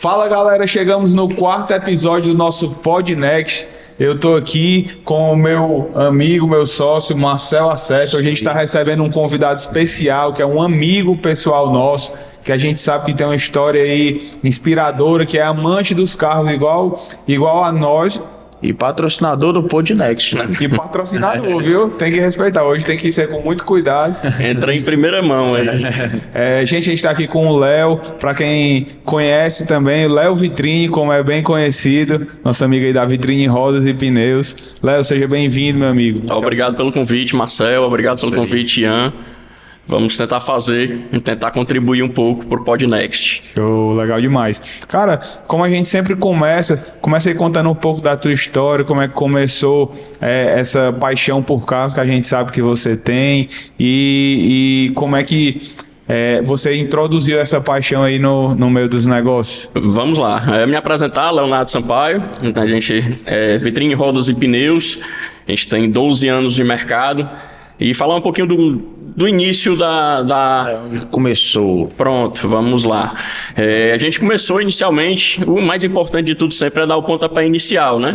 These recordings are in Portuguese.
Fala galera, chegamos no quarto episódio do nosso Podnext. Eu tô aqui com o meu amigo, meu sócio, Marcel Acesso. A gente está recebendo um convidado especial, que é um amigo pessoal nosso, que a gente sabe que tem uma história aí inspiradora, que é amante dos carros igual a nós. E patrocinador do Podnext, né? E patrocinador, viu? Tem que respeitar. Hoje tem que ser com muito cuidado. Entra em primeira mão aí. Gente, a gente tá aqui com o Léo. Para quem conhece também, o Léo Vitrine, como é bem conhecido. Nosso amigo aí da Vitrine Rodas e Pneus. Léo, seja bem-vindo, meu amigo. Obrigado pelo convite, Marcel. Obrigado pelo convite, Ian. Vamos tentar contribuir um pouco pro Podnext. Show, legal demais. Cara, como a gente sempre começa aí contando um pouco da tua história, como é que começou essa paixão por carros que a gente sabe que você tem e como é que você introduziu essa paixão aí no meio dos negócios. Vamos lá. Me apresentar, Leonardo Sampaio. A gente é Vitrine Rodas e Pneus. A gente tem 12 anos de mercado. E falar um pouquinho do início Onde começou? Pronto, vamos lá. A gente começou inicialmente, o mais importante de tudo sempre é dar o pontapé inicial, né?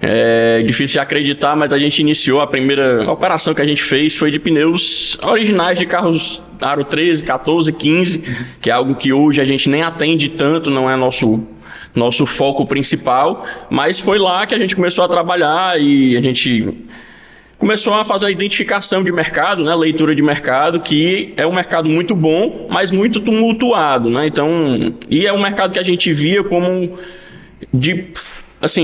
É difícil de acreditar, mas a gente iniciou, a primeira operação que a gente fez foi de pneus originais de carros Aro 13, 14, 15, que é algo que hoje a gente nem atende tanto, não é nosso foco principal, mas foi lá que a gente começou a trabalhar e a gente começou a fazer a identificação de mercado, né? Leitura de mercado, que é um mercado muito bom, mas muito tumultuado, né? Então, e é um mercado que a gente via como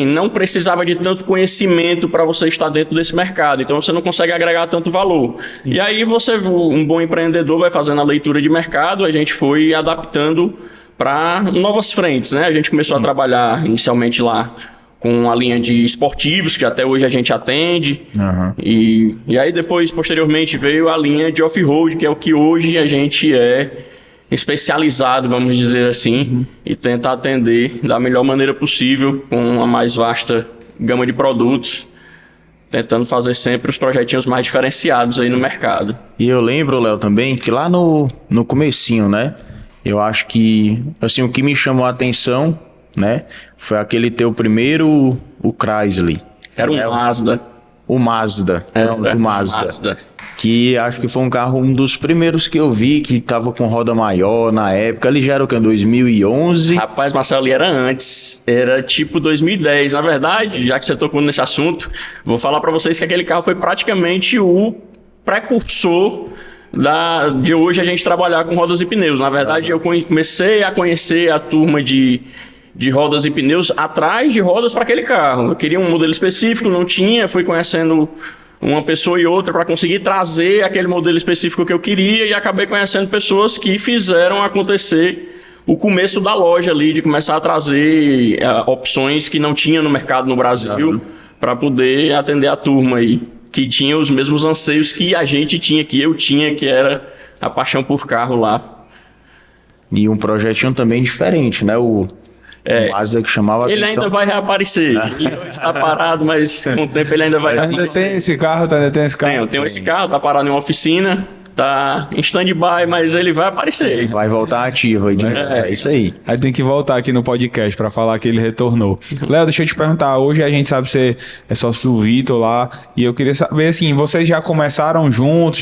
não precisava de tanto conhecimento para você estar dentro desse mercado, então você não consegue agregar tanto valor. Sim. E aí um bom empreendedor vai fazendo a leitura de mercado, a gente foi adaptando para novas frentes, né? A gente começou a trabalhar inicialmente lá com a linha de esportivos, que até hoje a gente atende. Uhum. E aí depois, posteriormente, veio a linha de off-road, que é o que hoje a gente é especializado, vamos dizer assim, e tenta atender da melhor maneira possível, com uma mais vasta gama de produtos, tentando fazer sempre os projetinhos mais diferenciados aí no mercado. E eu lembro, Léo, também, que lá no comecinho, né? Eu acho que, assim, o que me chamou a atenção, né? Foi aquele teu primeiro, o Chrysler. Era um Mazda. O Mazda. O Mazda. Que acho que foi um dos primeiros que eu vi que tava com roda maior na época. Ele já era o que? Em 2011? Rapaz, Marcelo, ele era antes. Era tipo 2010. Na verdade, já que você tocou nesse assunto, vou falar para vocês que aquele carro foi praticamente o precursor de hoje a gente trabalhar com rodas e pneus. Na verdade, eu comecei a conhecer a turma de rodas e pneus atrás de rodas para aquele carro. Eu queria um modelo específico, não tinha, fui conhecendo uma pessoa e outra para conseguir trazer aquele modelo específico que eu queria e acabei conhecendo pessoas que fizeram acontecer o começo da loja ali, de começar a trazer opções que não tinha no mercado no Brasil para poder atender a turma aí, que tinha os mesmos anseios que a gente tinha, que eu tinha, que era a paixão por carro lá. E um projetinho também diferente, né? O Mazda que chamava ele atenção. ainda vai reaparecer. Ele está parado, mas com o tempo ele ainda vai Ainda tem esse carro, tem esse carro? Tenho esse carro, tá parado em uma oficina, tá em stand-by, mas ele vai aparecer. Vai voltar ativo aí, é isso aí. Aí tem que voltar aqui no podcast para falar que ele retornou. Léo, deixa eu te perguntar, hoje a gente sabe que você é sócio do Vitor lá, e eu queria saber assim, vocês já começaram juntos,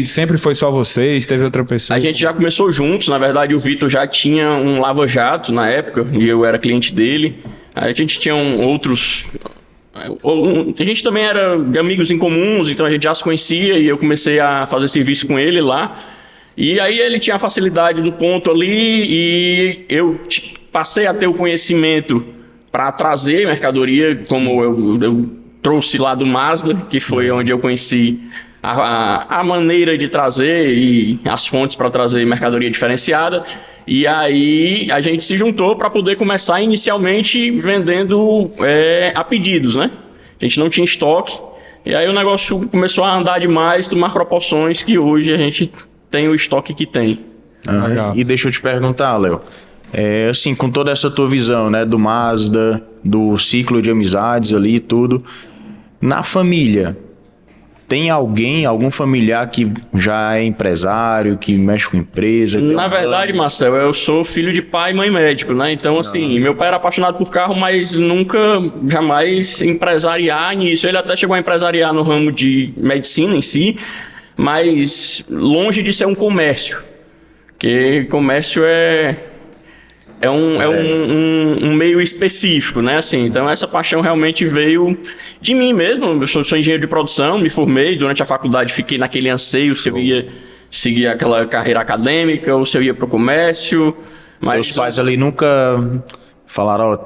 sempre foi só vocês, teve outra pessoa? A gente já começou juntos, na verdade o Vitor já tinha um lava-jato na época, e eu era cliente dele. A gente tinha outros... A gente também era de amigos em comuns, então a gente já se conhecia e eu comecei a fazer serviço com ele lá. E aí ele tinha a facilidade do ponto ali e eu passei a ter o conhecimento para trazer mercadoria, como eu trouxe lá do Mazda, que foi onde eu conheci a maneira de trazer e as fontes para trazer mercadoria diferenciada. E aí a gente se juntou para poder começar inicialmente vendendo a pedidos, né? A gente não tinha estoque. E aí o negócio começou a andar demais, tomar proporções que hoje a gente tem o estoque que tem. E deixa eu te perguntar, Léo. Assim, com toda essa tua visão, né? Do Mazda, do ciclo de amizades ali e tudo. Na família, tem algum familiar que já é empresário, que mexe com empresa? Na verdade, Marcel, eu sou filho de pai e mãe médico, né? Então, assim, meu pai era apaixonado por carro, mas nunca, jamais empresariar nisso. Ele até chegou a empresariar no ramo de medicina em si, mas longe de ser um comércio. Porque comércio é um meio específico, né? Assim, então essa paixão realmente veio de mim mesmo. Eu sou engenheiro de produção, me formei durante a faculdade, fiquei naquele anseio se eu ia seguir aquela carreira acadêmica ou se eu ia para o comércio. Mas seus pais ali nunca falaram, ó,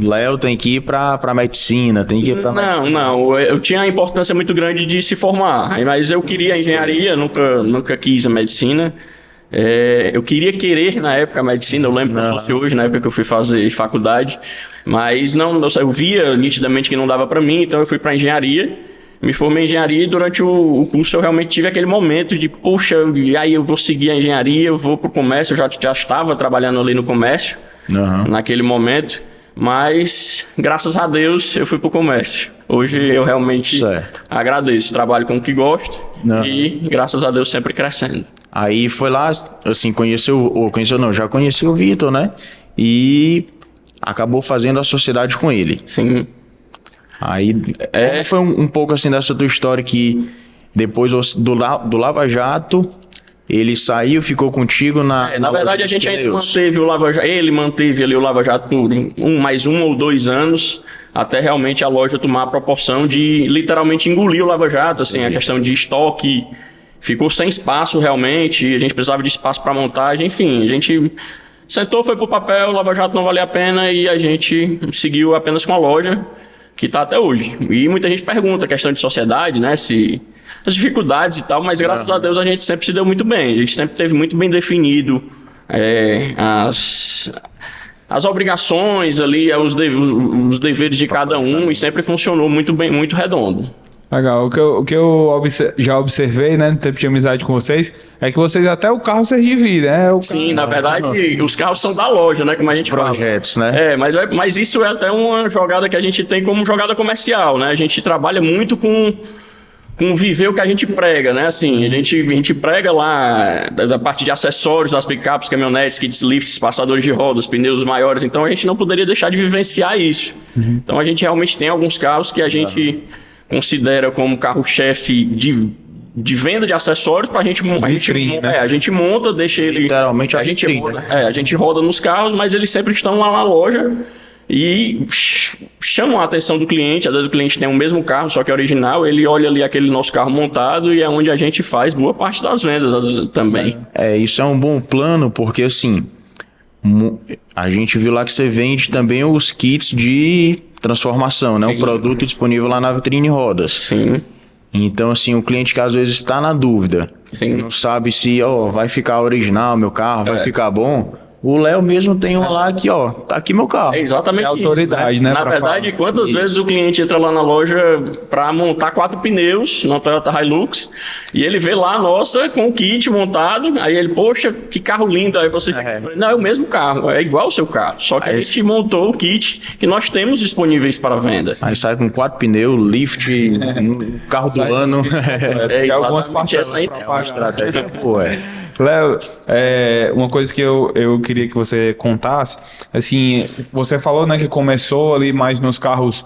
Léo tem que ir para medicina, tem que ir para medicina. Não, eu tinha a importância muito grande de se formar, mas eu queria engenharia, nunca quis a medicina. Eu querer na época a medicina, eu lembro como fosse hoje, na época que eu fui fazer faculdade, mas eu via nitidamente que não dava para mim, então eu fui para engenharia, me formei em engenharia e durante o curso eu realmente tive aquele momento de, poxa, e aí eu vou seguir a engenharia, eu vou pro comércio, eu já estava trabalhando ali no comércio, naquele momento, mas graças a Deus eu fui pro comércio. Hoje eu realmente agradeço, trabalho com o que gosto e graças a Deus sempre crescendo. Aí foi lá, assim, já conheceu o Vitor, né? E acabou fazendo a sociedade com ele. Sim. Aí, como foi um pouco assim dessa tua história que depois do Lava Jato, ele saiu, ficou contigo na verdade, a gente ainda manteve o Lava Jato, ele manteve ali o Lava Jato por mais 1 ou 2 anos, até realmente a loja tomar a proporção de literalmente engolir o Lava Jato, assim, a questão de estoque. Ficou sem espaço realmente, a gente precisava de espaço para montagem, enfim, a gente sentou, foi pro papel, o Lava Jato não valia a pena e a gente seguiu apenas com a loja, que está até hoje. E muita gente pergunta a questão de sociedade, né, se as dificuldades e tal, mas graças a Deus a gente sempre se deu muito bem, a gente sempre teve muito bem definido as obrigações ali, os deveres de cada um e sempre funcionou muito bem, muito redondo. Legal, o que eu já observei, né, no tempo de amizade com vocês, é que vocês até o carro vocês dividem, né? Sim, na verdade, os carros são da loja, né, como a gente projetos, fala. Né? Mas isso é até uma jogada que a gente tem como jogada comercial, né? A gente trabalha muito com viver o que a gente prega, né? Assim, a gente prega lá da parte de acessórios das picapes, caminhonetes, kits lifts, passadores de rodas, pneus maiores, então a gente não poderia deixar de vivenciar isso. Então a gente realmente tem alguns carros que a gente considera como carro-chefe de venda de acessórios para a gente monta, deixa ele... Literalmente a gente roda nos carros, mas eles sempre estão lá na loja e chamam a atenção do cliente. Às vezes o cliente tem o mesmo carro, só que é original, ele olha ali aquele nosso carro montado e é onde a gente faz boa parte das vendas também. Isso é um bom plano, porque assim, a gente viu lá que você vende também os kits de transformação, né? Sim. Um produto disponível lá na Vitrine Rodas. Sim. Então, assim, o cliente que às vezes está na dúvida, não sabe se vai ficar original meu carro, vai ficar bom. O Léo mesmo tem um lá que, tá aqui meu carro. É exatamente isso. Autoridade, né? Na verdade, quantas vezes o cliente entra lá na loja para montar 4 pneus na Toyota Hilux e ele vê lá, nossa, com o kit montado, aí ele, poxa, que carro lindo. Aí você fica, não, é o mesmo carro, é igual o seu carro, só que a gente montou o kit que nós temos disponíveis para venda. Aí sai com 4 pneus, lift, carro do ano. Tem algumas parcelas para estratégia. Léo, uma coisa que eu queria que você contasse, assim, você falou, né, que começou ali mais nos carros,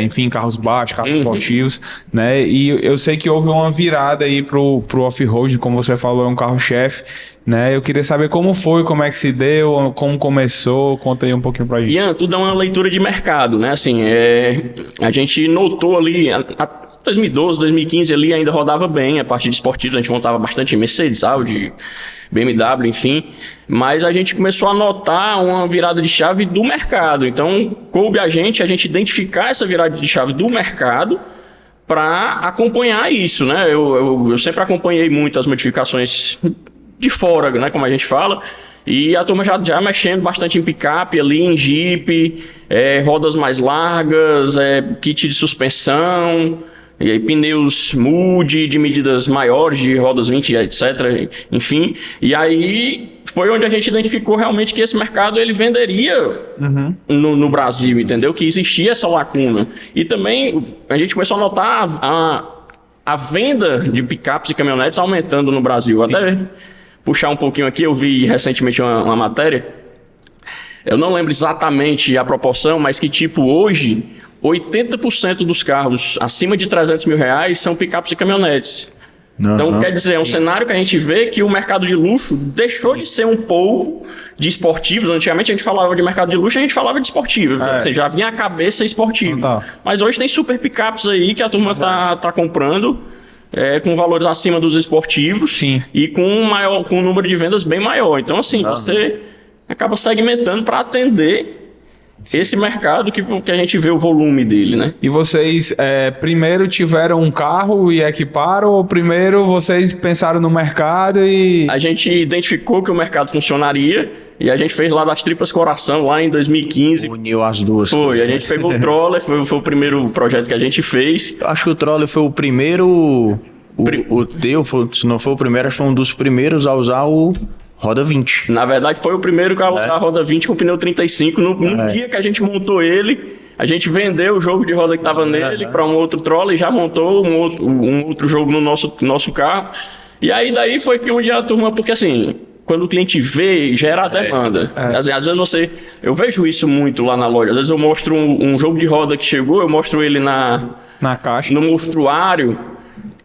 enfim, carros baixos, carros esportivos, né, e eu sei que houve uma virada aí pro off-road, como você falou, é um carro-chefe, né, eu queria saber como foi, como é que se deu, como começou, conta aí um pouquinho pra gente. Ian, tudo é uma leitura de mercado, né, assim, a gente notou ali... 2012, 2015 ali ainda rodava bem a parte de esportivos, a gente montava bastante Mercedes, Audi, BMW, enfim, mas a gente começou a notar uma virada de chave do mercado, então coube a gente identificar essa virada de chave do mercado para acompanhar isso, né? Eu sempre acompanhei muito as modificações de fora, né, como a gente fala, e a turma já mexendo bastante em picape ali, em Jeep, rodas mais largas, kit de suspensão, e aí pneus Moody de medidas maiores, de rodas 20, etc. Enfim, e aí foi onde a gente identificou realmente que esse mercado ele venderia no Brasil, entendeu? Que existia essa lacuna. E também a gente começou a notar a venda de picapes e caminhonetes aumentando no Brasil. Até puxar um pouquinho aqui, eu vi recentemente uma matéria, eu não lembro exatamente a proporção, mas que tipo, hoje, 80% dos carros acima de 300 mil reais são picapes e caminhonetes. Então, quer dizer, é um cenário que a gente vê que o mercado de luxo deixou de ser um pouco de esportivos. Antigamente a gente falava de mercado de luxo, a gente falava de esportivos. Você já vinha a cabeça esportivo. Mas hoje tem super picapes aí que a turma tá comprando com valores acima dos esportivos. Sim. E com um número de vendas bem maior. Então, assim, você acaba segmentando para atender esse mercado que a gente vê o volume dele, né? E vocês primeiro tiveram um carro e equiparam, ou primeiro vocês pensaram no mercado e... A gente identificou que o mercado funcionaria e a gente fez lá das tripas coração, lá em 2015. Uniu as duas. Foi, a gente pegou o Troller, foi o primeiro projeto que a gente fez. Eu acho que o Troller foi o primeiro... O teu, se não foi o primeiro, acho que foi um dos primeiros a usar o Roda 20. Na verdade, foi o primeiro a usar a Roda 20 com pneu 35. No dia que a gente montou ele, a gente vendeu o jogo de roda que estava nele para um outro Troller e já montou um outro jogo no nosso carro. E aí daí foi que onde a turma... Porque assim, quando o cliente vê, gera a demanda. Às vezes eu vejo isso muito lá na loja. Às vezes eu mostro um jogo de roda que chegou, eu mostro ele na caixa, no mostruário.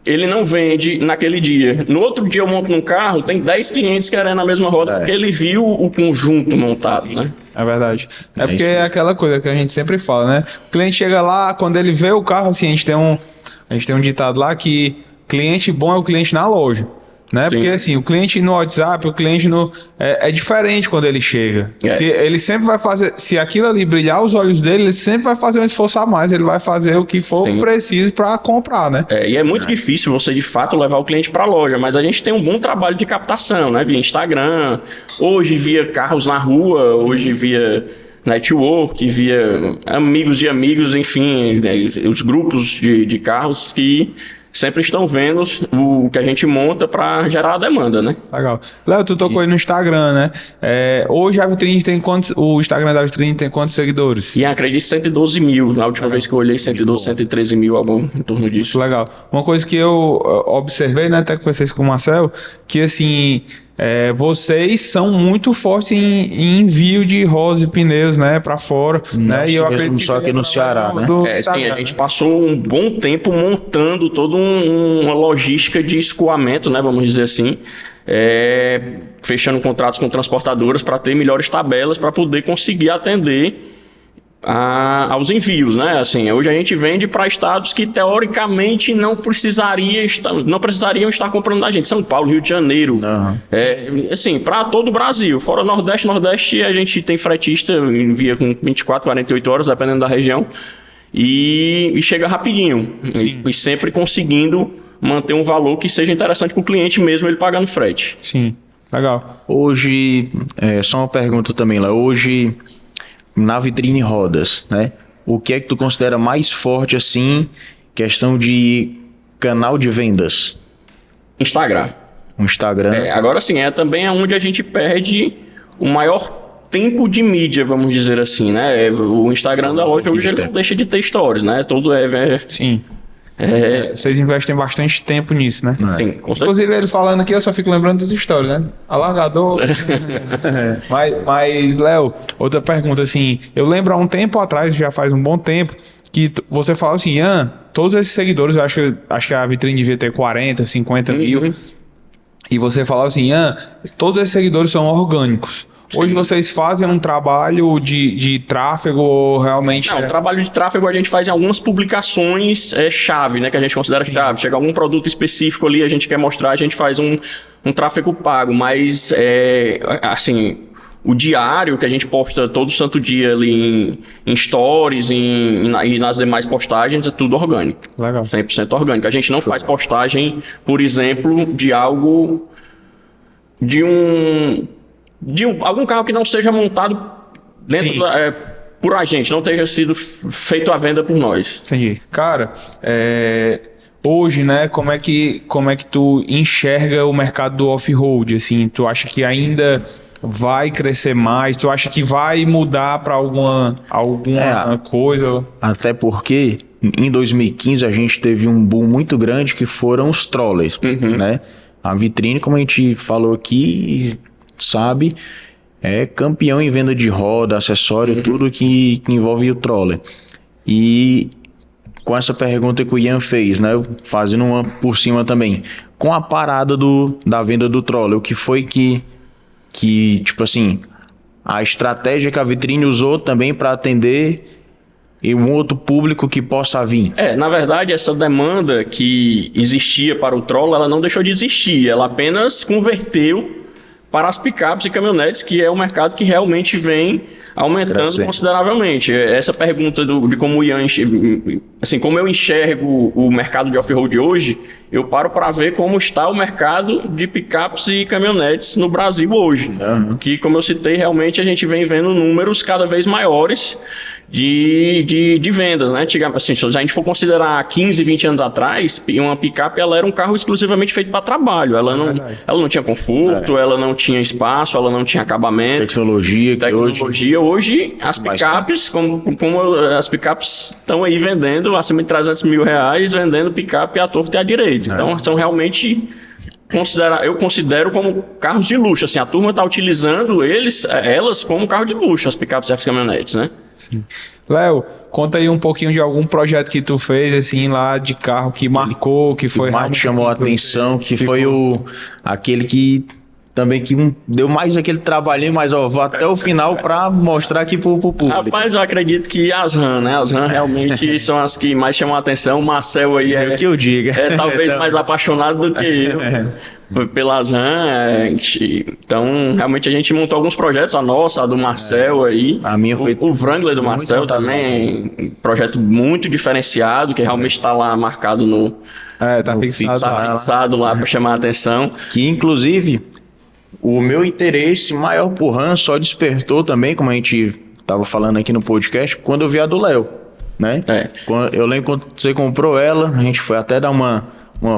Ele não vende naquele dia. No outro dia eu monto num carro, tem 10 clientes querendo a mesma roda, porque ele viu o conjunto montado, né? É verdade. É porque é aquela coisa que a gente sempre fala, né? O cliente chega lá, quando ele vê o carro, assim, a gente tem um ditado lá que cliente bom é o cliente na loja. Né? Porque assim, o cliente no WhatsApp, o cliente é diferente quando ele chega. Ele sempre vai fazer, se aquilo ali brilhar os olhos dele, ele sempre vai fazer um esforço a mais, ele vai fazer o que for preciso para comprar, né? E é muito difícil você de fato levar o cliente para a loja, mas a gente tem um bom trabalho de captação, né? Via Instagram, hoje via carros na rua, hoje via network, via amigos de amigos, enfim, os grupos de carros que sempre estão vendo o que a gente monta para gerar a demanda, né? Legal. Léo, tu tocou aí no Instagram, né? Hoje a Vitrine tem quantos... O Instagram da Vitrine tem quantos seguidores? E acredito 112 mil. Na última vez que eu olhei, 112, 113 mil, algo em torno disso. Muito legal. Uma coisa que eu observei, né? Até que vocês com o Marcel, que assim... vocês são muito fortes em envio de rodas e pneus, né, para fora, né? E eu acredito que só aqui no Ceará, né? Sim, a gente passou um bom tempo montando toda uma logística de escoamento, né, vamos dizer assim, fechando contratos com transportadoras para ter melhores tabelas para poder conseguir atender aos envios, né? Assim, hoje a gente vende para estados que teoricamente não precisariam estar comprando da gente. São Paulo, Rio de Janeiro, assim, para todo o Brasil. Fora Nordeste a gente tem fretista, envia com 24, 48 horas, dependendo da região, e chega rapidinho. E sempre conseguindo manter um valor que seja interessante para o cliente mesmo, ele pagando frete. Sim, legal. Hoje, só uma pergunta também lá, hoje... Na Vitrine Rodas, né? O que é que tu considera mais forte, assim, questão de canal de vendas? Instagram. O Instagram. Agora sim, também é onde a gente perde o maior tempo de mídia, vamos dizer assim, né? O Instagram da loja hoje ele não deixa de ter stories, né? Todo Sim. Vocês investem bastante tempo nisso, né? Sim, com certeza. Inclusive, ele falando aqui, eu só fico lembrando dos stories, né? Alargador. Mas, Léo, outra pergunta, assim, eu lembro há um tempo atrás, já faz um bom tempo, que você falou assim, Ian, todos esses seguidores, eu acho que a Vitrine devia ter 40, 50 mil, e você falou assim, Ian, todos esses seguidores são orgânicos. Hoje vocês fazem um trabalho de tráfego ou realmente... Não, o trabalho de tráfego a gente faz em algumas publicações chave, né? Que a gente considera chave. Chega algum produto específico ali, a gente quer mostrar, a gente faz um tráfego pago. Mas, assim, o diário que a gente posta todo santo dia ali em stories e nas demais postagens é tudo orgânico. Legal. 100% orgânico. A gente não faz postagem, por exemplo, de algo... algum carro que não seja montado dentro por a gente, não tenha sido feito à venda por nós. Entendi. Cara, hoje, né, como é que tu enxerga o mercado do off-road? Assim, tu acha que ainda vai crescer mais? Tu acha que vai mudar para alguma coisa? Até porque em 2015 a gente teve um boom muito grande que foram os trolleys, né? A Vitrine, como a gente falou aqui, sabe, é campeão em venda de roda, acessório, tudo que envolve o troller. E com essa pergunta que o Ian fez, né? Fazendo uma por cima também. Com a parada da venda do troller, o que foi que tipo assim, a estratégia que a Vitrine usou também para atender e um outro público que possa vir? Na verdade, essa demanda que existia para o troller, ela não deixou de existir, ela apenas converteu para as picapes e caminhonetes, que é um mercado que realmente vem aumentando consideravelmente. Essa pergunta de como o Ian, assim, como eu enxergo o mercado de off-road hoje, eu paro para ver como está o mercado de picapes e caminhonetes no Brasil hoje. Que, como eu citei, realmente a gente vem vendo números cada vez maiores de vendas, né? Assim, se a gente for considerar 15, 20 anos atrás, uma picape ela era um carro exclusivamente feito para trabalho. Ela não tinha conforto, ela não tinha espaço, ela não tinha acabamento. Tecnologia. Hoje as picapes, como as picapes estão aí vendendo acima de 300 mil reais, vendendo picape à torta e à direita. Então, são realmente... eu considero como carros de luxo. Assim, a turma está utilizando elas como carro de luxo, as picapes e as caminhonetes, né? Sim. Léo, conta aí um pouquinho de algum projeto que tu fez, assim, lá de carro que marcou, que foi... Mais chamou a atenção, que foi aquele que também que deu mais aquele trabalhinho, mas ó, vou até o final para mostrar aqui pro público. Rapaz, eu acredito que as RAM, né? As RAM realmente são as que mais chamam a atenção. O Marcel aí o que eu diga. Talvez mais apaixonado do que eu. Pelas RAM, então realmente a gente montou alguns projetos, a do Marcel aí. A minha foi o Wrangler do Marcel também, um projeto muito diferenciado, que realmente está lá marcado no... tá fixado lá para chamar a atenção. Que inclusive o meu interesse maior por RAM só despertou também, como a gente tava falando aqui no podcast, quando eu vi a do Léo, né? Eu lembro quando você comprou ela, a gente foi até dar uma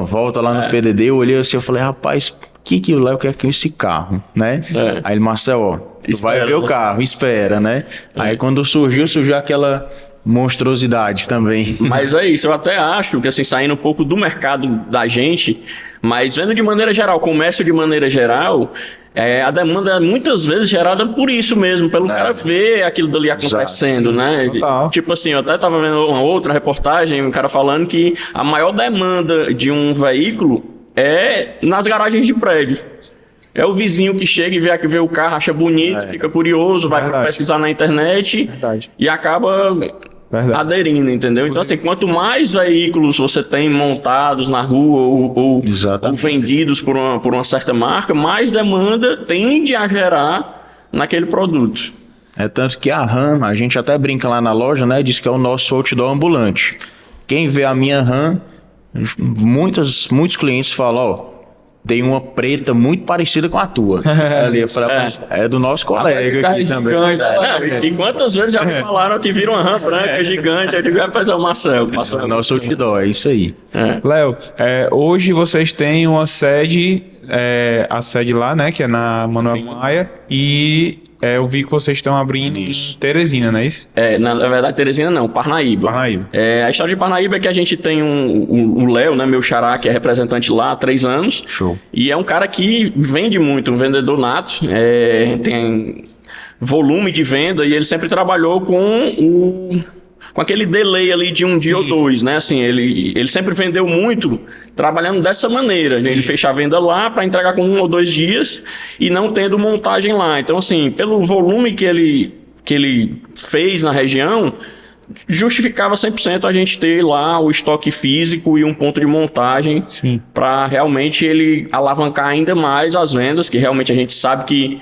volta lá no PDD, eu olhei assim, eu falei, rapaz, o que o Léo quer com esse carro, né? Aí ele, Marcel, ó, tu vai ver o carro, espera, né? Aí quando surgiu aquela monstruosidade também. Mas é isso, eu até acho que assim, saindo um pouco do mercado da gente, mas vendo de maneira geral, comércio de maneira geral, a demanda é muitas vezes gerada por isso mesmo, pelo cara ver aquilo dali acontecendo, né? Tipo assim, eu até tava vendo uma outra reportagem, um cara falando que a maior demanda de um veículo é nas garagens de prédio. É o vizinho que chega e vê o carro, acha bonito, fica curioso, vai pesquisar na internet e acaba aderindo, entendeu? Então, assim, quanto mais veículos você tem montados na rua ou vendidos por uma certa marca, mais demanda tende a gerar naquele produto. É tanto que a RAM, a gente até brinca lá na loja, né? Diz que é o nosso outdoor ambulante. Quem vê a minha RAM, muitos clientes falam, ó, tem uma preta muito parecida com a tua. Ali eu falei, é do nosso colega aqui também. E quantas vezes já me falaram que viram uma RAM branca gigante, eu digo, vai fazer o Marcel. Nosso outdoor, é isso aí. Léo, hoje vocês têm uma sede, a sede lá, né, que é na Manuel Maia, e eu vi que vocês estão abrindo em Teresina, não é isso? Na verdade, Teresina não, Parnaíba. A história de Parnaíba é que a gente tem o Léo, né, meu xará, que é representante lá há 3 anos. Show. E é um cara que vende muito, um vendedor nato, tem volume de venda e ele sempre trabalhou com aquele delay ali de um dia ou dois, né? Assim, ele sempre vendeu muito trabalhando dessa maneira. Ele fecha a venda lá para entregar com 1 ou 2 dias e não tendo montagem lá. Então, assim, pelo volume que ele fez na região, justificava 100% a gente ter lá o estoque físico e um ponto de montagem para realmente ele alavancar ainda mais as vendas, que realmente a gente sabe que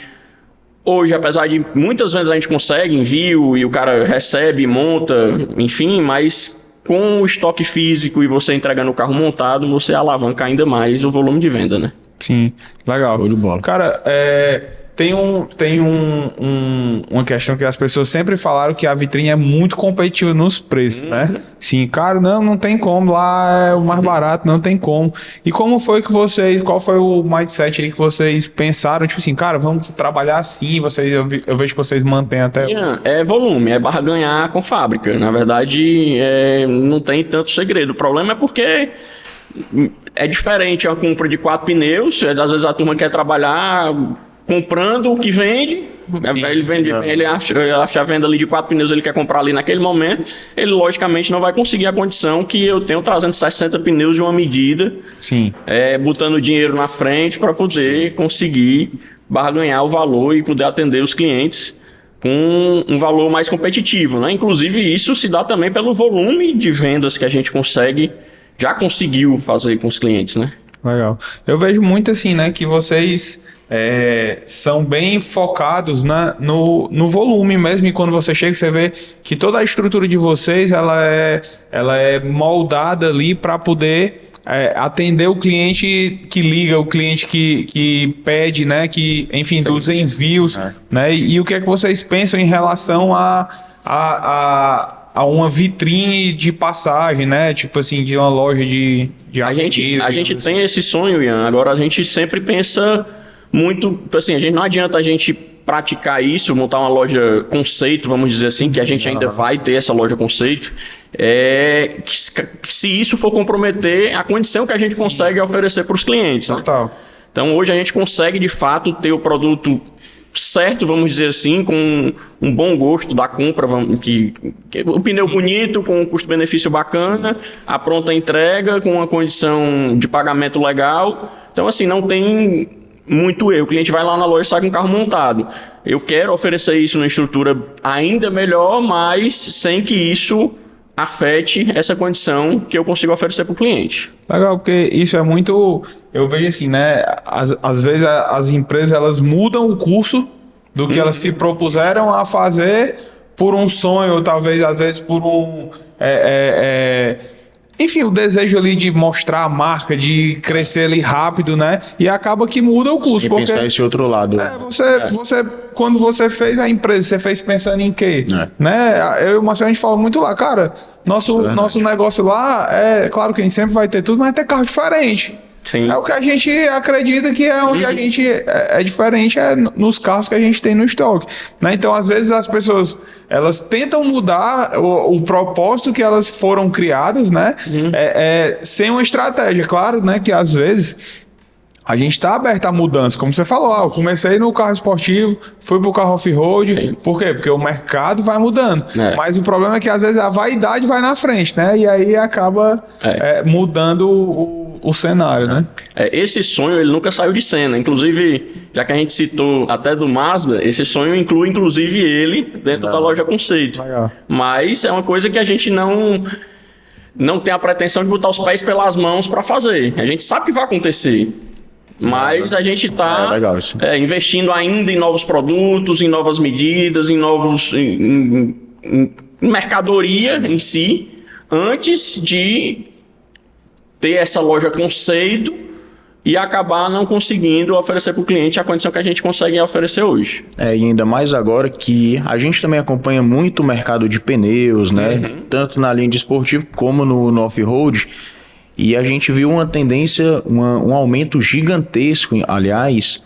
hoje, apesar de muitas vezes a gente consegue envio e o cara recebe, monta, enfim, mas com o estoque físico e você entregando o carro montado, você alavanca ainda mais o volume de venda, né? Sim, legal. Show de bola. Cara, uma questão que as pessoas sempre falaram que a vitrine é muito competitiva nos preços, né? Sim, cara, não tem como, lá é o mais barato, não tem como. E como foi que qual foi o mindset aí que vocês pensaram, tipo assim, cara, vamos trabalhar assim, eu vejo que vocês mantêm até... Ian, é volume, é barganhar com fábrica. Na verdade, não tem tanto segredo. O problema é porque é diferente a compra de 4 pneus, às vezes a turma quer trabalhar comprando o que vende. Sim, ele acha a venda ali de 4 pneus, ele quer comprar ali naquele momento, ele logicamente não vai conseguir a condição que eu tenho trazendo 60 pneus de uma medida, sim, botando dinheiro na frente para poder conseguir barganhar o valor e poder atender os clientes com um valor mais competitivo, né? Inclusive isso se dá também pelo volume de vendas que a gente já conseguiu fazer com os clientes, né? Legal. Eu vejo muito assim, né, que vocês são bem focados no volume mesmo, e quando você chega, você vê que toda a estrutura de vocês, ela é moldada ali para poder atender o cliente que liga, o cliente que pede, né, enfim, dos envios, né, e o que é que vocês pensam em relação a uma vitrine de passagem, né? Tipo assim, de uma loja de a gente tem esse sonho, Ian. Agora a gente sempre pensa muito, assim, não adianta a gente praticar isso, montar uma loja conceito, vamos dizer assim, que a gente ainda vai ter essa loja conceito, se isso for comprometer a condição que a gente consegue oferecer para os clientes. Total. Né? Então hoje a gente consegue de fato ter o produto certo, vamos dizer assim, com um bom gosto da compra, o pneu bonito, com um custo-benefício bacana, a pronta entrega, com uma condição de pagamento legal. Então, assim, não tem muito erro. O cliente vai lá na loja e sai com o carro montado. Eu quero oferecer isso numa estrutura ainda melhor, mas sem que isso afete essa condição que eu consigo oferecer para o cliente. Legal, porque isso é muito... Eu vejo assim, né? Às vezes as empresas, elas mudam o curso do que elas se propuseram a fazer por um sonho, ou talvez, às vezes, por um... enfim, o desejo ali de mostrar a marca, de crescer ali rápido, né? E acaba que muda o curso. E pensar esse outro lado. Quando você fez a empresa, você fez pensando em quê? Né? Eu e o Marcelo, a gente fala muito lá, cara, nosso negócio lá, claro que a gente sempre vai ter tudo, mas ter carro diferente. Sim. É o que a gente acredita que é onde a gente é diferente, nos carros que a gente tem no estoque, né? Então, às vezes, as pessoas, elas tentam mudar o propósito que elas foram criadas, né? Sem uma estratégia. Claro, né, que às vezes a gente está aberto a mudança, como você falou, eu comecei no carro esportivo, fui para o carro off-road. Por quê? Porque o mercado vai mudando. Mas o problema é que às vezes a vaidade vai na frente, né? E aí acaba mudando o cenário, né? Esse sonho, ele nunca saiu de cena. Inclusive, já que a gente citou até do Mazda, esse sonho inclui, inclusive, ele dentro da loja conceito. Legal. Mas é uma coisa que a gente não tem a pretensão de botar os pés pelas mãos para fazer. A gente sabe que vai acontecer. Mas a gente está investindo ainda em novos produtos, em novas medidas, em mercadoria em si, antes de ter essa loja conceito e acabar não conseguindo oferecer para o cliente a condição que a gente consegue oferecer hoje. E ainda mais agora que a gente também acompanha muito o mercado de pneus, né? Tanto na linha de esportivo como no off-road. E a gente viu uma tendência, um aumento gigantesco, aliás,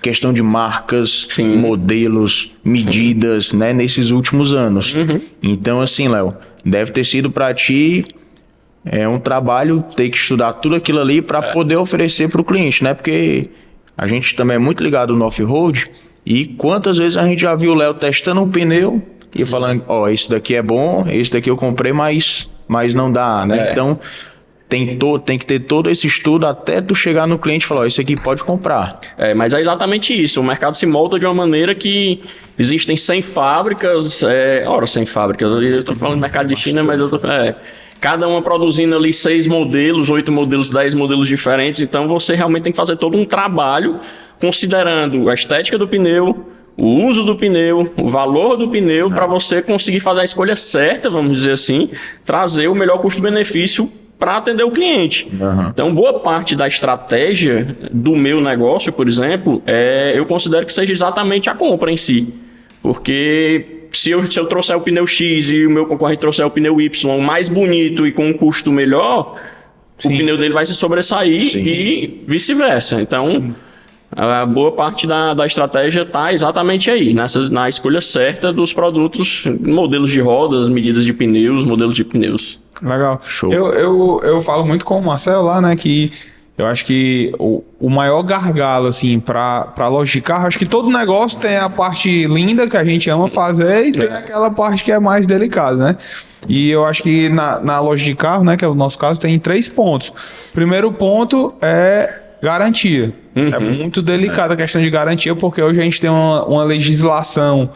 questão de marcas, modelos, medidas, né, nesses últimos anos. Então, assim, Léo, deve ter sido para ti um trabalho ter que estudar tudo aquilo ali para poder oferecer para o cliente, né? Porque a gente também é muito ligado no off-road e quantas vezes a gente já viu o Léo testando um pneu e falando, esse daqui é bom, esse daqui eu comprei, mas não dá, né? Então, tem que ter todo esse estudo até tu chegar no cliente e falar, esse aqui pode comprar. Mas é exatamente isso. O mercado se molda de uma maneira que existem 100 fábricas, 100 fábricas, eu estou falando do mercado de China, mas eu tô cada uma produzindo ali 6 modelos, 8 modelos, 10 modelos diferentes. Então, você realmente tem que fazer todo um trabalho considerando a estética do pneu, o uso do pneu, o valor do pneu, para você conseguir fazer a escolha certa, vamos dizer assim, trazer o melhor custo-benefício para atender o cliente. Aham. Então, boa parte da estratégia do meu negócio, por exemplo, eu considero que seja exatamente a compra em si. Porque se eu trouxer o pneu X e o meu concorrente trouxer o pneu Y mais bonito e com um custo melhor, o pneu dele vai se sobressair e vice-versa. Então, a boa parte da estratégia está exatamente aí, na escolha certa dos produtos, modelos de rodas, medidas de pneus, modelos de pneus. Legal. Show. Eu falo muito com o Marcelo lá, né, que eu acho que o maior gargalo, assim, para loja de carro, acho que todo negócio tem a parte linda que a gente ama fazer e tem aquela parte que é mais delicada, né? E eu acho que na loja de carro, né, que é o nosso caso, tem 3 pontos. Primeiro ponto é garantia. É muito delicada a questão de garantia, porque hoje a gente tem uma legislação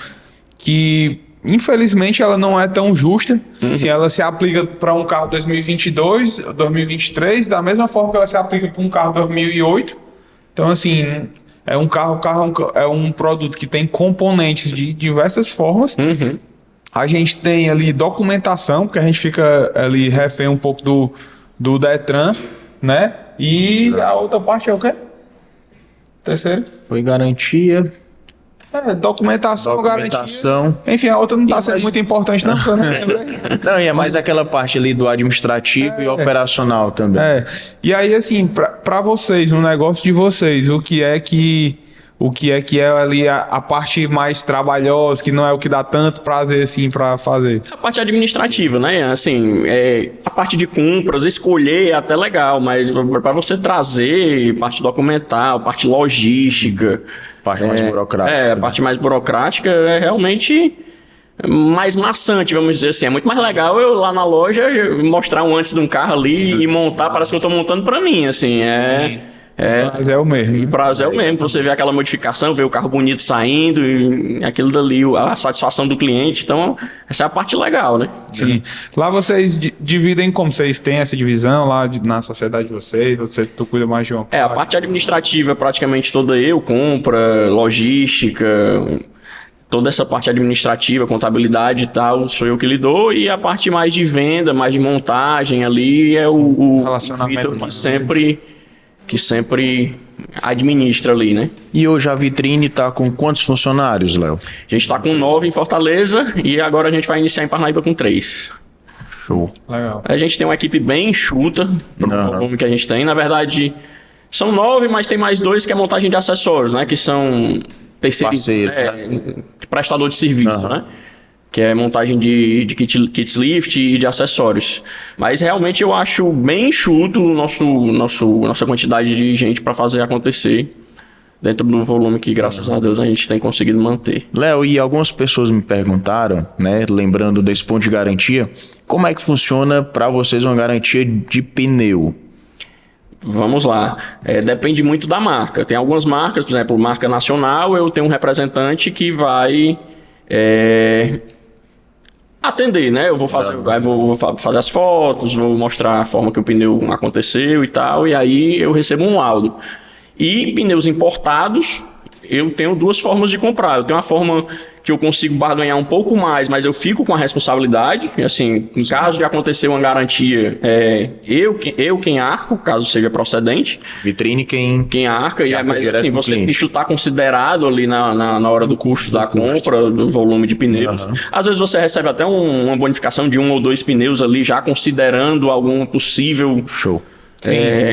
que, infelizmente, ela não é tão justa. Se ela se aplica para um carro 2022, 2023, da mesma forma que ela se aplica para um carro 2008. Então, assim, o carro é um produto que tem componentes de diversas formas. A gente tem ali documentação, porque a gente fica ali refém um pouco do Detran, né? E a outra parte é o quê? Terceiro? Foi garantia. Documentação, garantia. Enfim, a outra não está sendo muito importante, não, porque eu não lembro aí. Não, e é mais aquela parte ali do administrativo e operacional também. E aí, assim, para vocês, no negócio de vocês, o que é que é ali a parte mais trabalhosa, que não é o que dá tanto prazer assim para fazer? A parte administrativa, né? Assim, a parte de compras, escolher é até legal, mas para você trazer parte documental, parte logística, Parte mais burocrática. a parte mais burocrática é realmente mais maçante, vamos dizer assim. É muito mais legal eu lá na loja mostrar um antes de um carro ali e montar, parece que eu estou montando para mim, assim, Mas é o mesmo. o prazo é o mesmo, você vê aquela modificação, vê o carro bonito saindo, e aquilo dali, a satisfação do cliente. Então, essa é a parte legal, né? Sim. Lá vocês dividem como? Vocês têm essa divisão lá na sociedade de vocês? Tu cuida mais de uma parte? A parte administrativa praticamente toda eu, compra, logística, toda essa parte administrativa, contabilidade e tal, sou eu que lidou. E a parte mais de venda, mais de montagem ali, é o Relacionamento Vitor mais. que sempre administra ali, né? E hoje a vitrine tá com quantos funcionários, Léo? A gente está com 9 em Fortaleza e agora a gente vai iniciar em Parnaíba com 3. Show. Legal. A gente tem uma equipe bem enxuta pro volume que a gente tem. Na verdade, são 9, mas tem mais 2 que é montagem de acessórios, né? Que são terceirizados, prestador de serviço, né? Que é montagem de kits lift e de acessórios. Mas realmente eu acho bem enxuto nossa quantidade de gente para fazer acontecer dentro do volume que, graças a Deus, a gente tem conseguido manter. Léo, e algumas pessoas me perguntaram, né, lembrando desse ponto de garantia, como é que funciona para vocês uma garantia de pneu? Vamos lá. Depende muito da marca. Tem algumas marcas, por exemplo, marca nacional, eu tenho um representante que vai atender, né? Eu vou fazer as fotos, vou mostrar a forma que o pneu aconteceu e tal, e aí eu recebo um laudo. E pneus importados, eu tenho 2 formas de comprar. Eu tenho uma forma que eu consigo barganhar um pouco mais, mas eu fico com a responsabilidade. Assim, em caso de acontecer uma garantia, eu quem arco, caso seja procedente. Vitrine Quem arca, mas direto assim, pro cliente. isso está considerado ali na hora do custo da compra, do volume de pneus. Às vezes você recebe até uma bonificação de 1 ou 2 pneus ali, já considerando algum possível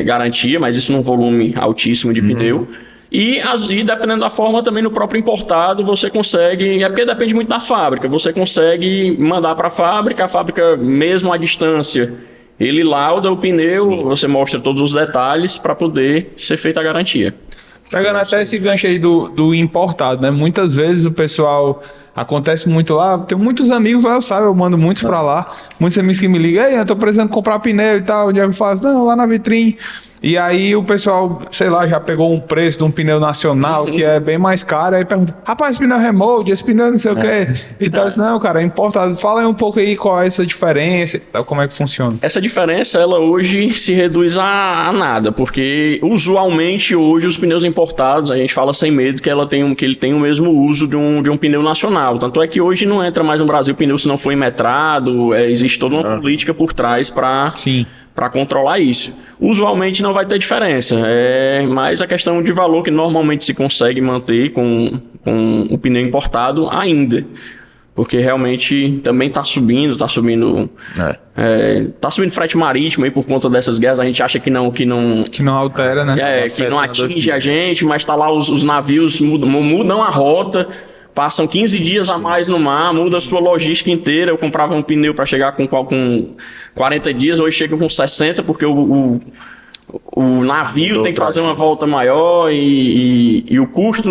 garantia, mas isso num volume altíssimo de pneu. E dependendo da forma, também no próprio importado, você consegue... É porque depende muito da fábrica. Você consegue mandar para a fábrica mesmo à distância. Ele lauda o pneu, você mostra todos os detalhes para poder ser feita a garantia. Pegando até esse gancho aí do importado, né? Muitas vezes o pessoal... Acontece muito lá, tenho muitos amigos lá, eu mando muitos pra lá, muitos amigos que me ligam, ei, eu tô precisando comprar pneu e tal, onde é que eu faço? Não, lá na vitrine. E aí o pessoal, sei lá, já pegou um preço de um pneu nacional que é bem mais caro, aí pergunta, rapaz, esse pneu é remold, esse pneu não sei o quê. E tal, não, cara, é importado. Fala aí um pouco aí qual é essa diferença, como é que funciona. Essa diferença, ela hoje se reduz a nada, porque usualmente hoje os pneus importados, a gente fala sem medo que ele tem o mesmo uso de um pneu nacional. Tanto é que hoje não entra mais no Brasil pneu se não for imetrado, existe toda uma política por trás para para controlar isso. Usualmente não vai ter diferença, mais a questão de valor que normalmente se consegue manter com o pneu importado ainda. Porque realmente também está subindo frete marítimo aí por conta dessas guerras. A gente acha que não altera, né? Que não atinge a gente, mas tá lá os navios mudam a rota, passam 15 dias a mais no mar, muda a sua logística inteira. Eu comprava um pneu para chegar com 40 dias, hoje chega com 60, porque o navio tem que fazer uma volta maior e o custo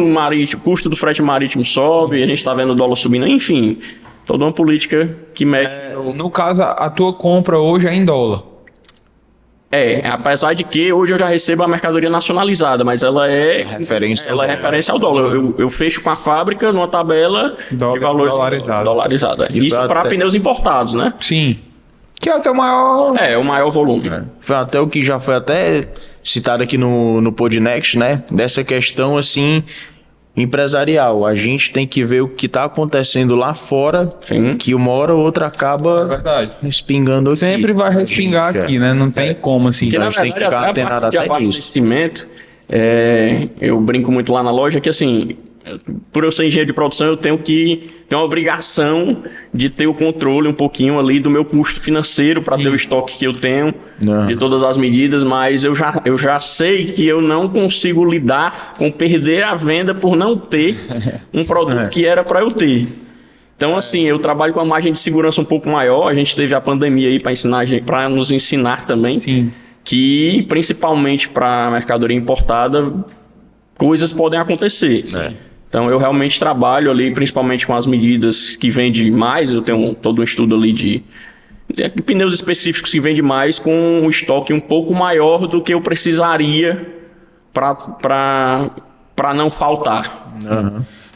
do frete marítimo sobe, a gente está vendo o dólar subindo, enfim, toda uma política que mexe. No caso, a tua compra hoje é em dólar. Apesar de que hoje eu já recebo a mercadoria nacionalizada, mas ela é referência ao dólar. Eu fecho com a fábrica numa tabela de valores dolarizada. Isso para pneus importados, né? Sim. Que é o teu maior... o maior volume. Foi até o que já foi até citado aqui no Podnext, né? Dessa questão, assim, empresarial. A gente tem que ver o que está acontecendo lá fora, que uma hora ou outra acaba respingando aqui. Sempre vai respingar aqui, né? Não tem como, assim. Porque, a gente tem que ficar atenado até nisso. Abastecimento, eu brinco muito lá na loja que, assim... Por eu ser engenheiro de produção, eu tenho uma obrigação de ter o controle um pouquinho ali do meu custo financeiro para ter o estoque que eu tenho, de todas as medidas, mas eu já sei que eu não consigo lidar com perder a venda por não ter um produto que era para eu ter. Então, assim, eu trabalho com uma margem de segurança um pouco maior. A gente teve a pandemia aí para nos ensinar também, que principalmente para mercadoria importada, coisas podem acontecer. Então, eu realmente trabalho ali, principalmente com as medidas que vende mais. Eu tenho todo um estudo ali de pneus específicos que vende mais, com um estoque um pouco maior do que eu precisaria para não faltar.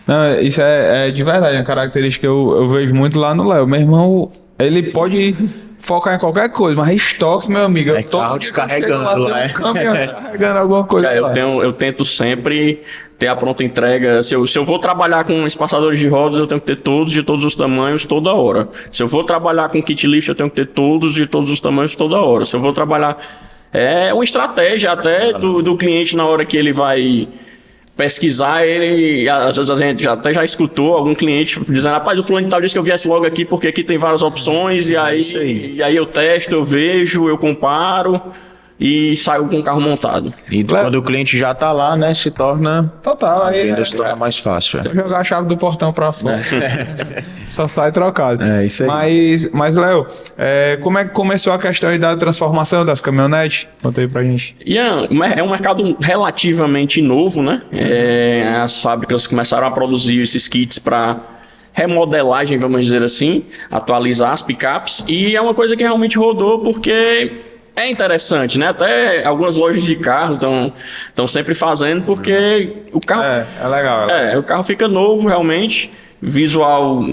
Não, isso é de verdade, uma característica que eu vejo muito lá no Léo. Meu irmão, ele pode focar em qualquer coisa, mas estoque, meu amigo, eu tô descarregando lá, descarregando alguma coisa. Eu tento sempre ter a pronta entrega. Se eu vou trabalhar com espaçadores de rodas, eu tenho que ter todos de todos os tamanhos toda hora. Se eu vou trabalhar com kit lift, eu tenho que ter todos de todos os tamanhos toda hora. Se eu vou trabalhar... É uma estratégia até do cliente na hora que ele vai pesquisar. Às vezes a gente já escutou algum cliente dizendo: rapaz, o fulano de tal disse que eu viesse logo aqui porque aqui tem várias opções, e aí eu testo, eu vejo, eu comparo e saio com o carro montado. E quando o cliente já tá lá, né, se torna... Total. A venda se torna mais fácil. Se eu jogar a chave do portão pra fora, só sai trocado. Isso aí. Mas Léo, como é que começou a questão aí da transformação das caminhonetes? Conta aí pra gente. Ian, é um mercado relativamente novo, né? As fábricas começaram a produzir esses kits para remodelagem, vamos dizer assim, atualizar as picapes, e é uma coisa que realmente rodou porque... É interessante, né? Até algumas lojas de carro estão sempre fazendo, porque o carro... É legal. O carro fica novo, realmente, visual...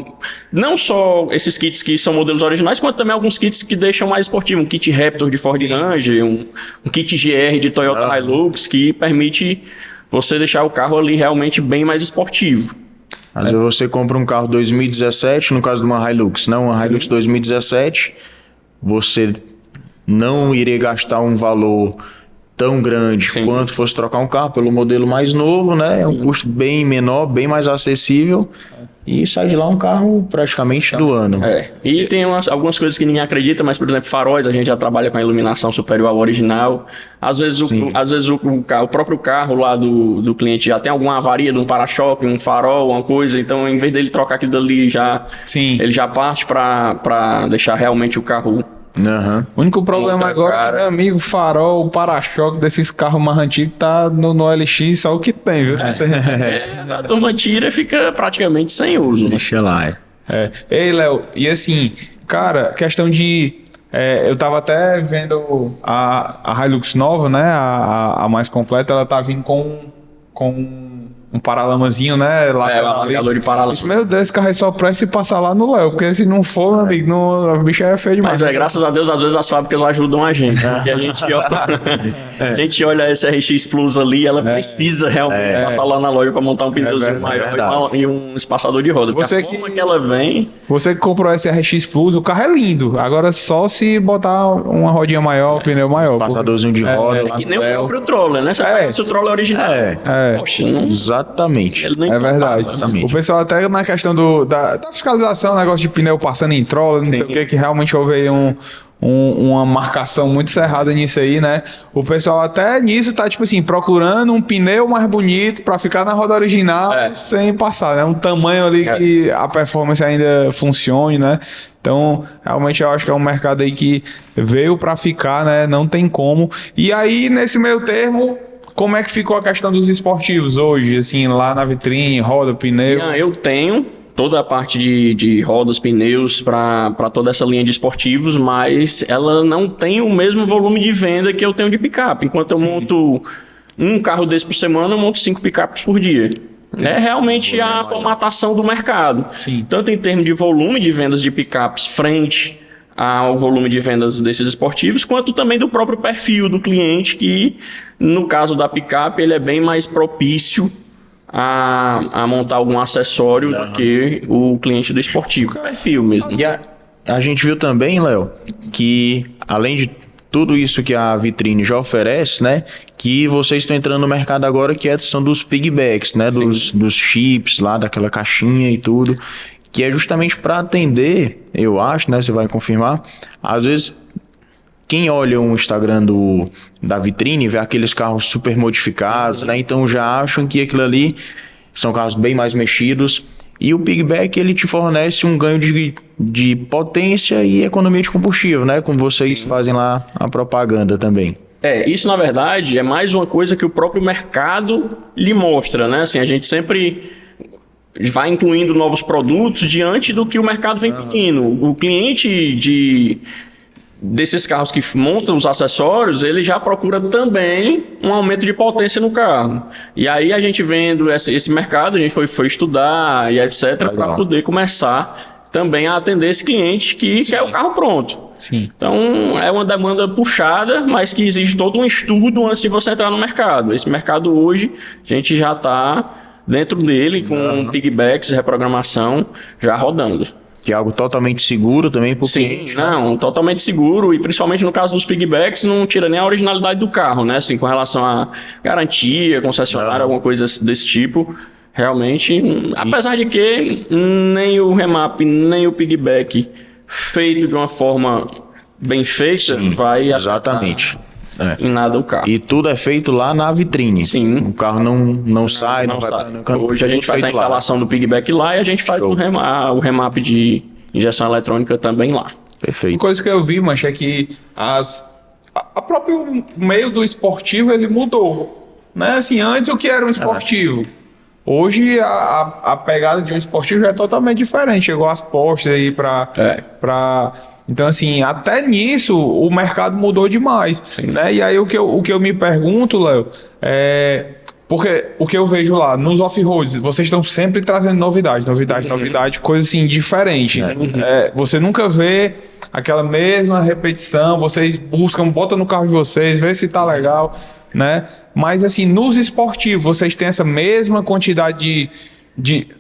Não só esses kits que são modelos originais, quanto também alguns kits que deixam mais esportivo. Um kit Raptor de Ford Ranger, um kit GR de Toyota Hilux, que permite você deixar o carro ali realmente bem mais esportivo. Às vezes você compra um carro 2017, no caso de uma Hilux, né? Uma Hilux 2017, você... não iria gastar um valor tão grande quanto fosse trocar um carro pelo modelo mais novo, né? É um custo bem menor, bem mais acessível, e sai de lá um carro praticamente do ano. E tem algumas coisas que ninguém acredita, mas, por exemplo, faróis, a gente já trabalha com a iluminação superior ao original. Às vezes o próprio carro lá do cliente já tem alguma avaria de um para-choque, um farol, uma coisa, então em vez dele trocar aquilo dali, ele já parte para deixar realmente o carro... O único problema agora é que, meu amigo, farol, o para-choque desses carros mais antigos tá no LX, só o que tem, viu? A turma tira e fica praticamente sem uso. Deixa lá. Ei, Léo, e assim, cara, questão de... eu tava até vendo a Hilux nova, né? A mais completa, ela tá vindo com um paralamazinho, né? o alargador de paralama. Meu Deus, esse carro é só presta e passar lá no Léo, porque se não for, meu amigo, a bicha é feia demais. Mas graças a Deus, às vezes as fábricas ajudam a gente. Porque a gente olha essa RX Plus ali, ela precisa realmente passar lá na loja para montar um pneuzinho maior e um espaçador de roda. Porque a forma que ela vem... Você que comprou esse RX Plus, o carro é lindo. Agora só se botar uma rodinha maior, um pneu maior. Passadorzinho de roda. É que nem o próprio Troller, né? Você pega o Troller original. Poxa, Exatamente. É verdade. O pessoal até na questão da fiscalização, negócio de pneu passando em troller, não sei o que realmente houve aí uma marcação muito cerrada nisso aí, né? O pessoal até nisso tá, tipo assim, procurando um pneu mais bonito pra ficar na roda original sem passar, né? Um tamanho ali que a performance ainda funcione, né? Então, realmente eu acho que é um mercado aí que veio pra ficar, né? Não tem como. E aí, nesse meio termo, como é que ficou a questão dos esportivos hoje, assim, lá na vitrine, roda, pneu? Eu tenho toda a parte de rodas, pneus para toda essa linha de esportivos, mas ela não tem o mesmo volume de venda que eu tenho de picape. Enquanto eu monto um carro desse por semana, eu monto 5 picapes por dia. É realmente a formatação do mercado. Tanto em termos de volume de vendas de picapes frente ao volume de vendas desses esportivos, quanto também do próprio perfil do cliente, que no caso da picape ele é bem mais propício a montar algum acessório do que o cliente do esportivo. Perfil mesmo. E a gente viu também, Léo, que além de tudo isso que a vitrine já oferece, né, que vocês estão entrando no mercado agora que são dos pigbacks, né, dos chips lá, daquela caixinha e tudo, que é justamente para atender, eu acho, né, você vai confirmar, às vezes quem olha o Instagram da vitrine vê aqueles carros super modificados, né? Então já acham que aquilo ali são carros bem mais mexidos. E o pigback, ele te fornece um ganho de potência e economia de combustível, né? Como vocês fazem lá a propaganda também. Isso na verdade é mais uma coisa que o próprio mercado lhe mostra, né? Assim, a gente sempre vai incluindo novos produtos diante do que o mercado vem pedindo. O cliente desses carros que montam os acessórios, ele já procura também um aumento de potência no carro. E aí a gente vendo esse mercado, a gente foi estudar e etc. para poder começar também a atender esse cliente que quer o carro pronto. Então é uma demanda puxada, mas que exige todo um estudo antes de você entrar no mercado. Esse mercado hoje, a gente já está dentro dele com pigbacks, reprogramação, já rodando. Que é algo totalmente seguro também para o cliente. Não, totalmente seguro, e principalmente no caso dos pigbacks não tira nem a originalidade do carro, né? Assim, com relação a garantia, concessionária, alguma coisa desse tipo. Realmente, apesar de que nem o remap, nem o pigback feito de uma forma bem feita vai exatamente em nada o carro. E tudo é feito lá na vitrine. Sim. O carro não sai, não vai sai. no campo. Hoje a gente faz a instalação do pigback lá e a gente faz o remap de injeção eletrônica também lá. Perfeito. Uma coisa que eu vi, mancha, é que a próprio meio do esportivo ele mudou. Né? Assim, antes o que era um esportivo? Hoje a pegada de um esportivo já é totalmente diferente. Chegou as postas aí pra... Então, assim, até nisso o mercado mudou demais, né? E aí o que eu me pergunto, Léo, porque o que eu vejo lá nos off-roads, vocês estão sempre trazendo novidade, coisa assim, diferente. Você nunca vê aquela mesma repetição, vocês buscam, botam no carro de vocês, vê se tá legal, né? Mas, assim, nos esportivos, vocês têm essa mesma quantidade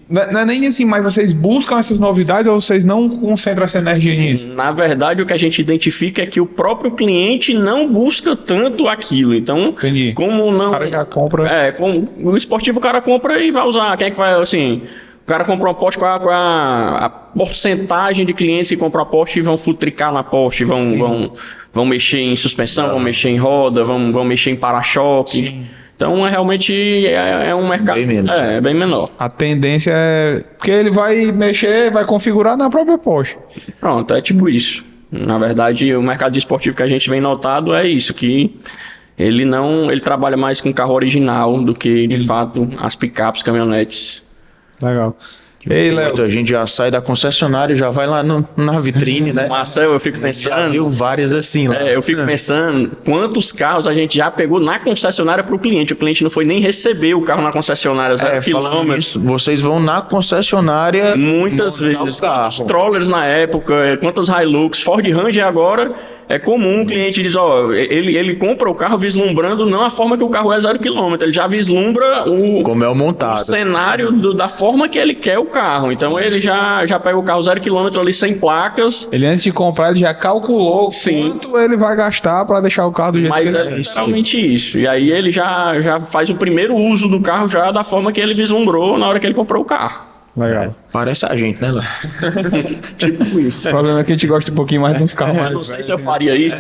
não é nem assim, mas vocês buscam essas novidades ou vocês não concentram essa energia nisso? Na verdade, o que a gente identifica é que o próprio cliente não busca tanto aquilo. Então, entendi. Como não... O cara já compra... como o esportivo o cara compra e vai usar. Quem é que vai, assim... O cara compra uma Porsche com a porcentagem de clientes que compram a Porsche e vão futricar na Porsche, vão mexer em suspensão, vão mexer em roda, vão mexer em para-choque. Então, realmente é um mercado bem menos. Bem menor. A tendência é... Porque ele vai mexer, vai configurar na própria Porsche. Pronto, é tipo isso. Na verdade, o mercado de esportivo que a gente vem notado é isso, que ele trabalha mais com carro original do que, de fato, as picapes, caminhonetes. Legal. Ei, Léo. Muita gente já sai da concessionária e já vai lá na vitrine, né? Marcel, eu fico Já pensando... viu várias assim lá. Eu fico pensando quantos carros a gente já pegou na concessionária para o cliente não foi nem receber o carro na concessionária, 0 Falando quilômetros. nisso, vocês vão na concessionária Muitas montar vezes. o carro. Quantos Trollers na época, quantas Hilux, Ford Ranger agora... É comum o cliente diz, ele compra o carro vislumbrando não a forma que o carro é 0 km, ele já vislumbra Como é o o montado. cenário da forma que ele quer o carro. Então ele já pega o carro 0 km ali sem placas. Ele antes de comprar, ele já calculou Sim. quanto ele vai gastar para deixar o carro do jeito Mas que é ele é. literalmente isso. E aí ele já faz o primeiro uso do carro já da forma que ele vislumbrou na hora que ele comprou o carro. Legal. Parece a gente, né, Léo? Tipo isso. O problema é que a gente gosta um pouquinho mais dos carros mais Não sei se eu faria isso.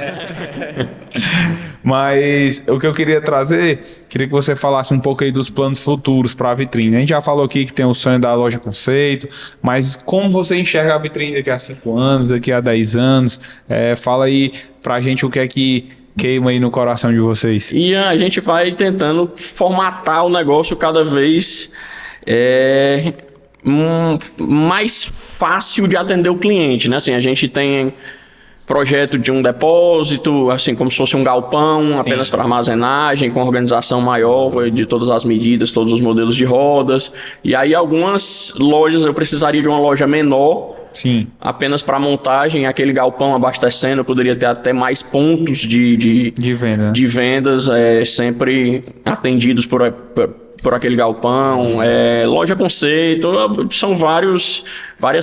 Mas o que eu queria trazer, queria que você falasse um pouco aí dos planos futuros para a vitrine. A gente já falou aqui que tem o sonho da loja conceito, mas como você enxerga a vitrine daqui a 5 anos, daqui a 10 anos? Fala aí pra gente o que é que queima aí no coração de vocês. E a gente vai tentando formatar o negócio cada vez mais fácil de atender o cliente, né? Assim, a gente tem projeto de um depósito, assim como se fosse um galpão, apenas para armazenagem, com organização maior de todas as medidas, todos os modelos de rodas. E aí algumas lojas eu precisaria de uma loja menor, Sim. apenas para montagem, aquele galpão abastecendo, eu poderia ter até mais pontos de venda. de vendas, sempre atendidos por aquele galpão, loja conceito, são várias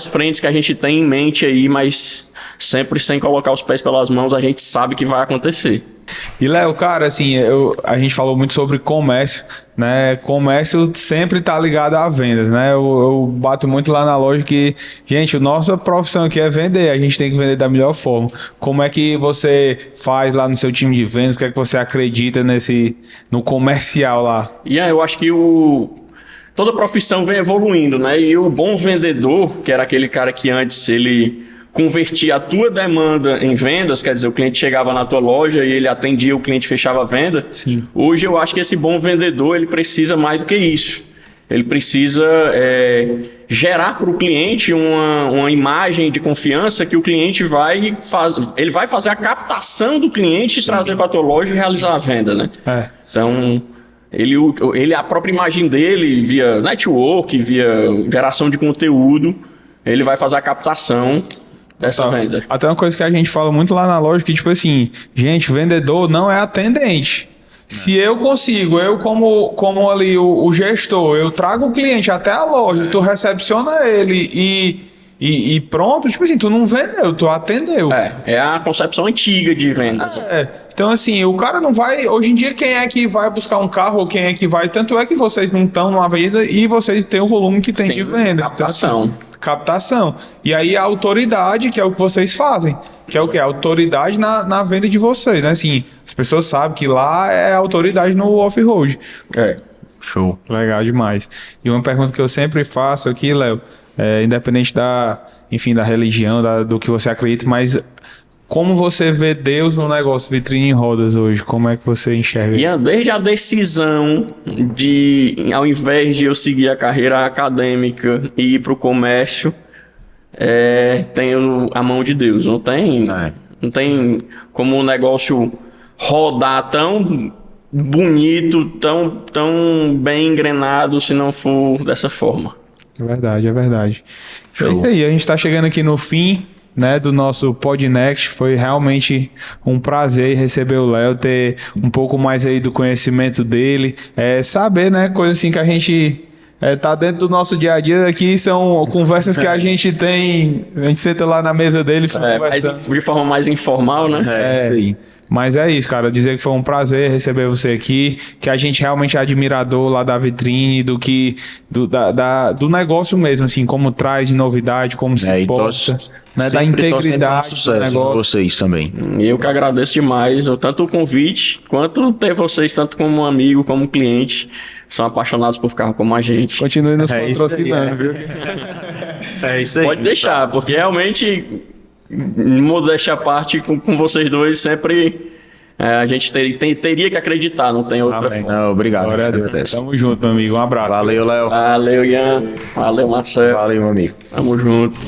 frentes que a gente tem em mente aí, mas sempre sem colocar os pés pelas mãos, a gente sabe que vai acontecer. E Léo, cara, assim, a gente falou muito sobre comércio, né? Comércio sempre tá ligado a vendas, né? Eu bato muito lá na loja que, gente, a nossa profissão aqui é vender, a gente tem que vender da melhor forma. Como é que você faz lá no seu time de vendas? O que é que você acredita no comercial lá? Eu acho que toda profissão vem evoluindo, né? E o bom vendedor, que era aquele cara que antes ele convertia a tua demanda em vendas, quer dizer, o cliente chegava na tua loja e ele atendia, o cliente fechava a venda. Sim. Hoje eu acho que esse bom vendedor, ele precisa mais do que isso. Ele precisa gerar para o cliente uma imagem de confiança que o cliente vai fazer a captação do cliente, trazer para a tua loja e realizar a venda, né? Então, a própria imagem dele, via network, via geração de conteúdo, ele vai fazer a captação dessa venda. Até uma coisa que a gente fala muito lá na loja, que tipo assim, gente, vendedor não é atendente. Se eu consigo, eu como ali o gestor, eu trago o cliente até a loja, tu recepciona ele e pronto, tipo assim, tu não vendeu, tu atendeu. É a concepção antiga de vendas. Então assim, o cara não vai, hoje em dia quem é que vai buscar um carro ou quem é que vai, tanto é que vocês não estão numa venda e vocês têm o volume que tem de venda. Captação. Então, assim, captação. E aí a autoridade, que é o que vocês fazem, que é o que? A autoridade na venda de vocês, né? Assim, as pessoas sabem que lá é a autoridade no off-road. Show. Legal demais. E uma pergunta que eu sempre faço aqui, Léo, independente da religião, do que você acredita, mas como você vê Deus no negócio vitrine em rodas hoje? Como é que você enxerga isso? Desde a decisão de, ao invés de eu seguir a carreira acadêmica e ir para o comércio, tenho a mão de Deus. Não tem como um negócio rodar tão bonito, tão bem engrenado se não for dessa forma. É verdade, é verdade. Show. É isso aí, a gente está chegando aqui no fim, né, do nosso PodNext. Foi realmente um prazer receber o Léo, ter um pouco mais aí do conhecimento dele, saber, né, coisa assim que a gente tá dentro do nosso dia a dia aqui, são conversas que a gente tem, a gente senta lá na mesa dele, De forma mais informal, né? Isso aí. Mas é isso, cara. Dizer que foi um prazer receber você aqui, que a gente realmente é admirador lá da vitrine, do negócio mesmo, assim, como traz de novidade, como se importa, né, da integridade do sucesso negócio. Vocês também. Eu que agradeço demais, tanto o convite, quanto ter vocês, tanto como amigo, como cliente, são apaixonados por carro como a gente. Continue nos patrocinando, viu? É isso aí. Pode deixar, porque realmente, modéstia à parte, com vocês dois, sempre a gente teria que acreditar, não tem outra Amém. forma. Não, obrigado. Glória a Deus. Agradeço. Tamo junto, meu amigo. Um abraço. Valeu, Léo. Valeu, Ian. Valeu, Marcelo. Valeu, meu amigo. Tamo junto.